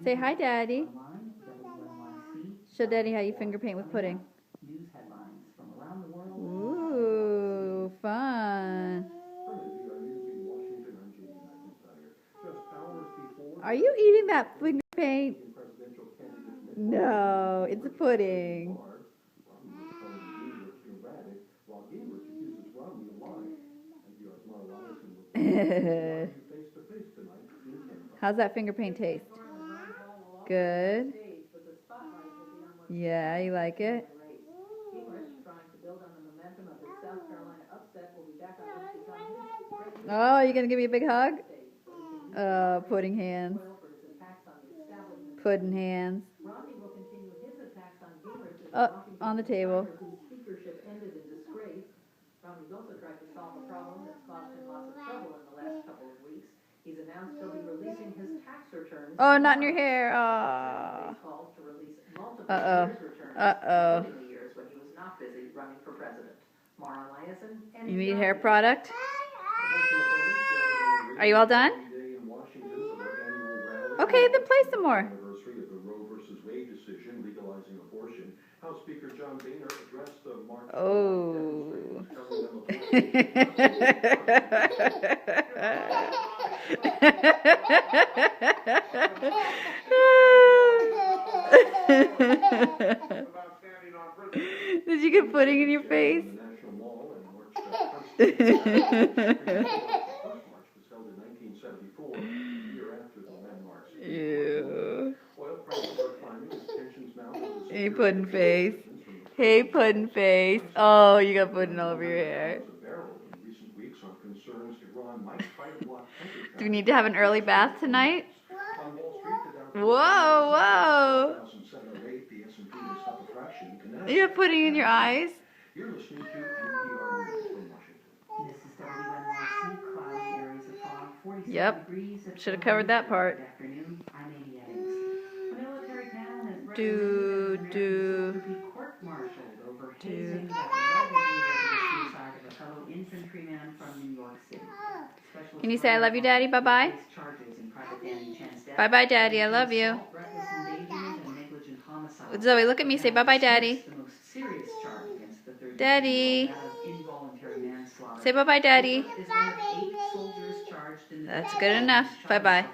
Say hi, Daddy. Show Daddy how you finger paint with pudding. Ooh, fun. Are you eating that finger paint? No, it's a pudding. How's that finger paint taste? Good. Yeah, you like it? Oh, you gonna give me a big hug? Pudding hands. Pudding hands. Oh, on the table. Romney's also tried to solve a problem that's caused him lots of trouble in the last couple of weeks. He's announced he'll be releasing his tax returns. Oh, not in your hair. Oh. Uh-oh. You need a hair product? Are you all done? Okay, then play some more. House Speaker John Boehner addressed the March. Oh. Did you get pudding in your face? Ew. Hey, pudding face. Hey, pudding face. Oh, you got pudding all over your hair. Do we need to have an early bath tonight? Whoa, whoa. You have pudding in your eyes? Yep. Should have covered that part. Do. Can you say I love you, Daddy? Bye-bye. Bye-bye, Daddy. I love you. Zoe, look at me. Say bye-bye, Daddy. Daddy. Say bye-bye, Daddy. That's good enough. Bye-bye.